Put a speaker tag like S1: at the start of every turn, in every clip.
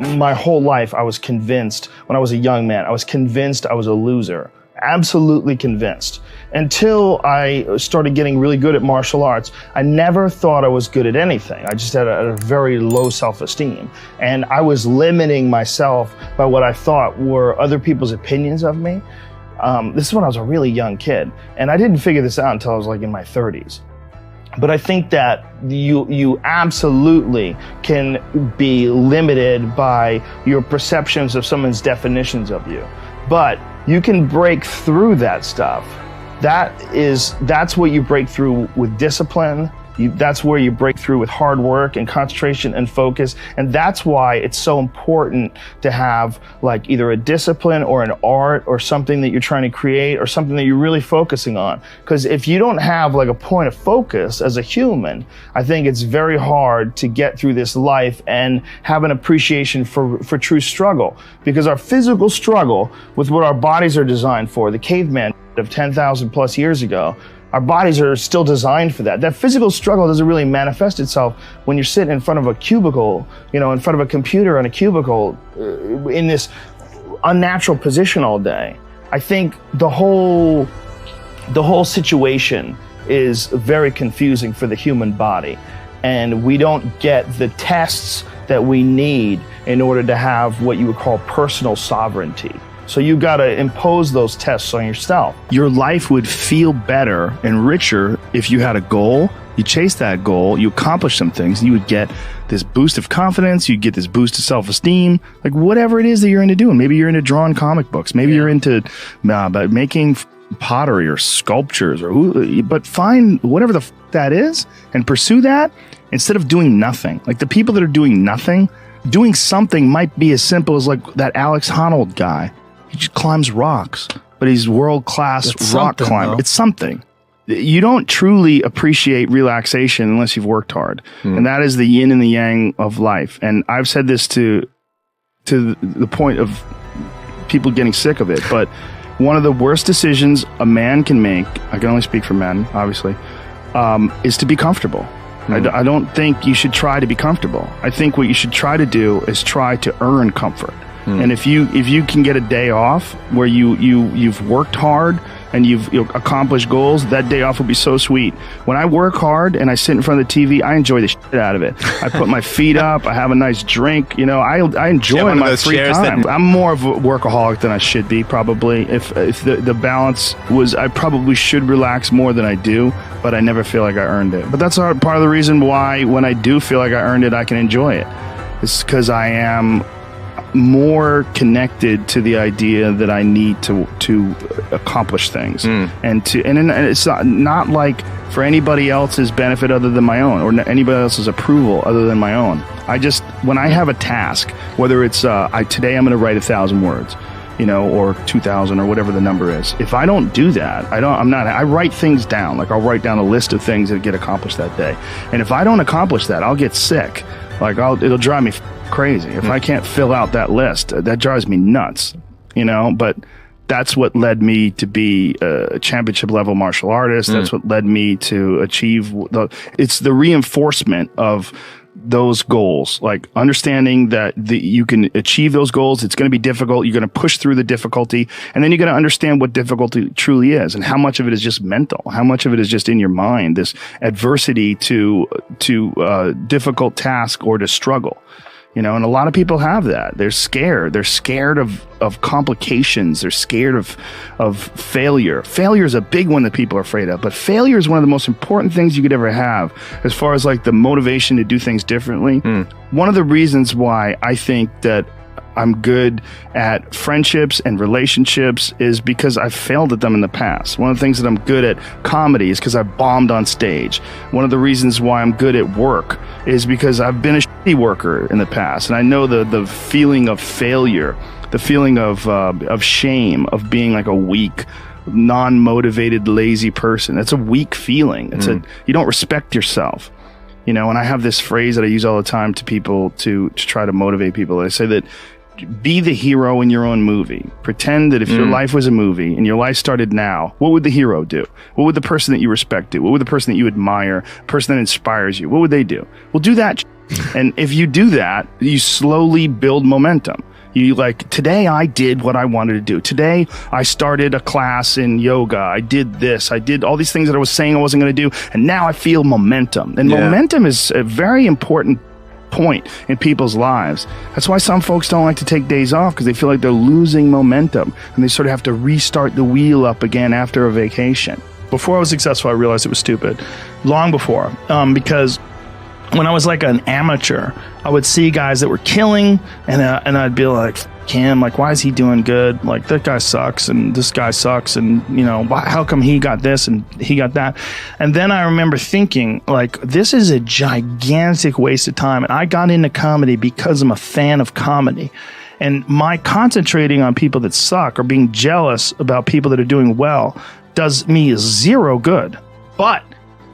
S1: My whole life, I was convinced, when I was a young man, I was convinced I was a loser. Absolutely convinced. Until I started getting really good at martial arts, I never thought I was good at anything. I just had a very low self-esteem. And I was limiting myself by what I thought were other people's opinions of me. This is when I was a really young kid. And I didn't figure this out until I was like in my 30s. But I think that you absolutely can be limited by your perceptions of someone's definitions of you. But you can break through that stuff. That's what you break through with discipline. That's where you break through with hard work and concentration and focus. And that's why it's so important to have like either a discipline or an art or something that you're trying to create or something that you're really focusing on. Because if you don't have like a point of focus as a human, I think it's very hard to get through this life and have an appreciation for true struggle. Because our physical struggle with what our bodies are designed for, the caveman of 10,000 plus years ago, our bodies are still designed for that. That physical struggle doesn't really manifest itself when you're sitting in front of a cubicle, in front of a computer in a cubicle, in this unnatural position all day. I think the whole situation is very confusing for the human body. And we don't get the tests that we need in order to have what you would call personal sovereignty. So you got to impose those tests on yourself.
S2: Your life would feel better and richer if you had a goal, you chase that goal, you accomplish some things, and you would get this boost of confidence, you'd get this boost of self-esteem, like whatever it is that you're into doing. Maybe you're into drawing comic books. Maybe you're into making pottery or sculptures, but find whatever that is and pursue that instead of doing nothing. Like the people that are doing nothing, doing something might be as simple as like that Alex Honnold guy. He just climbs rocks, but he's world-class rock climber. Though. It's something. You don't truly appreciate relaxation unless you've worked hard. And that is the yin and the yang of life. And I've said this to the point of people getting sick of it, but one of the worst decisions a man can make, I can only speak for men, obviously, is to be comfortable. I don't think you should try to be comfortable. I think what you should try to do is try to earn comfort. And if you can get a day off where you've worked hard and you've accomplished goals, that day off will be so sweet. When I work hard and I sit in front of the TV, I enjoy the shit out of it. I put my feet up, I have a nice drink, I enjoy my free time. I'm more of a workaholic than I should be, probably. If the balance was, I probably should relax more than I do, but I never feel like I earned it. But that's part of the reason why when I do feel like I earned it, I can enjoy it. It's because I am more connected to the idea that I need to accomplish things and it's not like for anybody else's benefit other than my own or anybody else's approval other than my own. When I have a task, whether it's today I'm going to write 1,000 words, or 2,000 or whatever the number is. If I don't do that, I write things down. Like I'll write down a list of things that get accomplished that day. And if I don't accomplish that, I'll get sick. Like it'll drive me crazy. If I can't fill out that list, that drives me nuts, but that's what led me to be a championship level martial artist. That's what led me to achieve it's the reinforcement of those goals, like understanding that you can achieve those goals. It's going to be difficult. You're going to push through the difficulty, and then you're going to understand what difficulty truly is and how much of it is just mental, how much of it is just in your mind, this adversity to difficult task or to struggle. And a lot of people have that. They're scared. They're scared of complications. They're scared of failure. Failure is a big one that people are afraid of. But failure is one of the most important things you could ever have as far as like the motivation to do things differently. One of the reasons why I think that I'm good at friendships and relationships is because I've failed at them in the past. One of the things that I'm good at comedy is because I've bombed on stage. One of the reasons why I'm good at work is because I've been a shitty worker in the past. And I know the feeling of failure, the feeling of shame, of being like a weak, non-motivated, lazy person. It's a weak feeling. You don't respect yourself. And I have this phrase that I use all the time to people to try to motivate people. I say that be the hero in your own movie. Pretend that if your life was a movie and your life started now, what would the hero do? What would the person that you respect do? What would the person that you admire, person that inspires you, what would they do? Well, do that. And if you do that, you slowly build momentum. You like, today I did what I wanted to do. Today I started a class in yoga. I did this. I did all these things that I was saying I wasn't going to do. And now I feel momentum. And momentum is a very important point in people's lives. That's why some folks don't like to take days off, because they feel like they're losing momentum and they sort of have to restart the wheel up again after a vacation.
S1: Before I was successful, I realized it was stupid. Long before, because when I was like an amateur, I would see guys that were killing, and I'd be like, him, like, why is he doing good? Like, that guy sucks, and this guy sucks, and you know, how come he got this and he got that? And then I remember thinking, like, this is a gigantic waste of time. And I got into comedy because I'm a fan of comedy. And my concentrating on people that suck or being jealous about people that are doing well does me zero good. But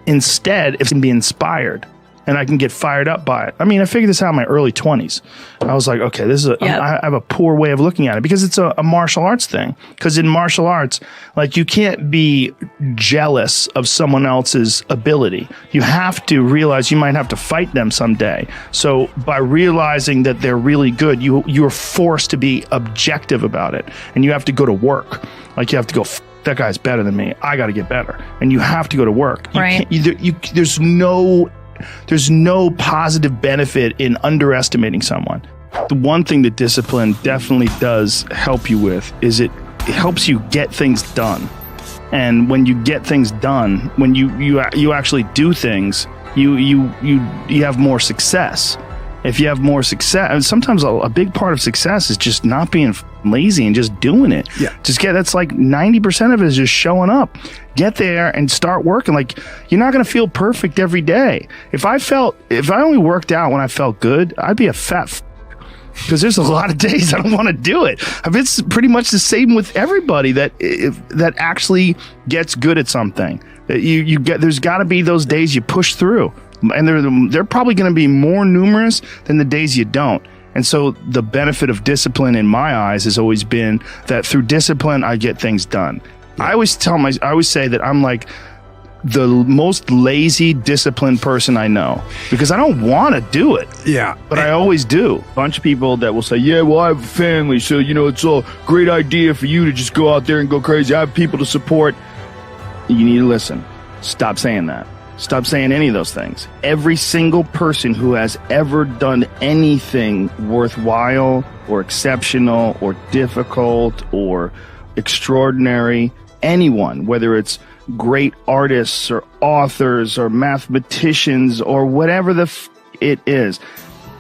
S1: instead, if I can be inspired, and I can get fired up by it. I mean, I figured this out in my early 20s. I was like, okay, this is I have a poor way of looking at it, because it's a martial arts thing. Because in martial arts, like, you can't be jealous of someone else's ability. You have to realize you might have to fight them someday. So by realizing that they're really good, you're forced to be objective about it. And you have to go to work. Like, you have to go, that guy's better than me. I got to get better. And you have to go to work.
S3: Right.
S1: There's no positive benefit in underestimating someone.
S2: The one thing that discipline definitely does help you with is it helps you get things done. And when you get things done, when you actually do things, you have more success. If you have more success, and sometimes a big part of success is just not being lazy and just doing it.
S4: Yeah.
S2: That's like 90% of it is just showing up. Get there and start working. Like, you're not going to feel perfect every day. If I only worked out when I felt good, I'd be a fat because there's a lot of days I don't want to do it. It's pretty much the same with everybody that actually gets good at something. There's got to be those days you push through. And they're probably going to be more numerous than the days you don't. And so the benefit of discipline in my eyes has always been that through discipline, I get things done. Yeah. I always say that I'm like the most lazy, disciplined person I know, because I don't want to do it.
S4: Yeah.
S2: But I always do.
S5: A bunch of people that will say, yeah, well, I have a family, so, it's a great idea for you to just go out there and go crazy. I have people to support.
S2: You need to listen. Stop saying that. Stop saying any of those things. Every single person who has ever done anything worthwhile or exceptional or difficult or extraordinary, anyone, whether it's great artists or authors or mathematicians or whatever it is,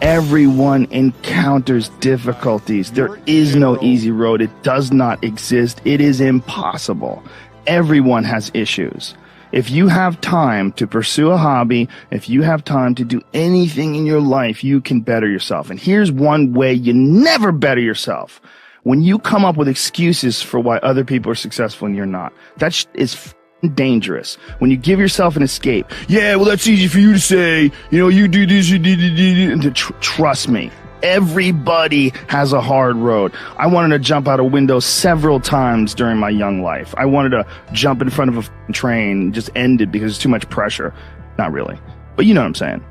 S2: everyone encounters difficulties. There is no easy road. It does not exist. It is impossible. Everyone has issues. If you have time to pursue a hobby, if you have time to do anything in your life, you can better yourself. And here's one way you never better yourself. When you come up with excuses for why other people are successful and you're not. That is dangerous. When you give yourself an escape. Yeah, well, that's easy for you to say. You do this, you do. Trust me. Everybody has a hard road. I wanted to jump out a window several times during my young life. I wanted to jump in front of a train, just end it because it's too much pressure. Not really. But you know what I'm saying.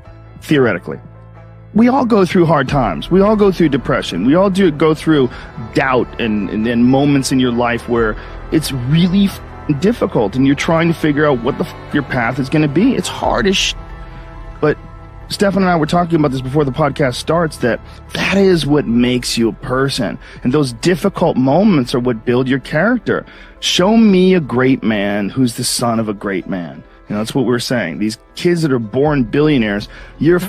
S2: Theoretically. We all go through hard times. We all go through depression. We all go through doubt and moments in your life where it's really difficult and you're trying to figure out what your path is going to be. It's hard as shit. But Stefan and I were talking about this before the podcast starts, that is what makes you a person. And those difficult moments are what build your character. Show me a great man who's the son of a great man. That's what we're saying. These kids that are born billionaires, you're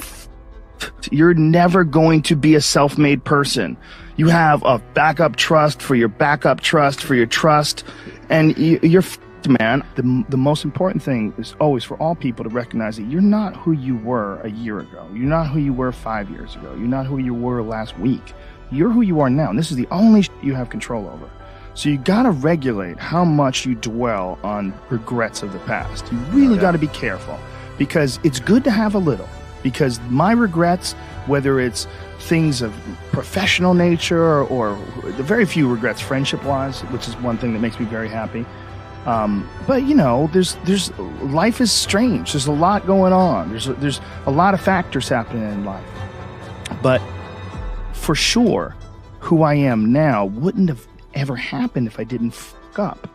S2: never going to be a self-made person. You have a backup trust for your backup trust for your trust. And you're man. The most important thing is always for all people to recognize that you're not who you were a year ago. You're not who you were 5 years ago. You're not who you were last week. You're who you are now. And this is the only you have control over. So you got to regulate how much you dwell on regrets of the past. You really got to be careful, because it's good to have a little. Because my regrets, whether it's things of professional nature or the very few regrets friendship-wise, which is one thing that makes me very happy, But you know, there's life is strange. There's a lot going on. There's a lot of factors happening in life. But for sure, who I am now wouldn't have ever happened if I didn't fuck up.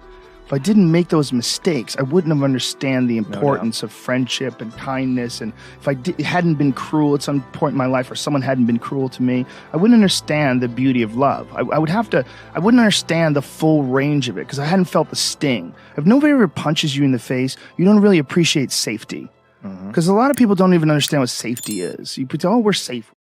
S2: If I didn't make those mistakes, I wouldn't have understand the importance of friendship and kindness. And if I hadn't been cruel at some point in my life, or someone hadn't been cruel to me, I wouldn't understand the beauty of love. I wouldn't understand the full range of it because I hadn't felt the sting. If nobody ever punches you in the face, you don't really appreciate safety. Because a lot of people don't even understand what safety is. You put, oh, we're safe.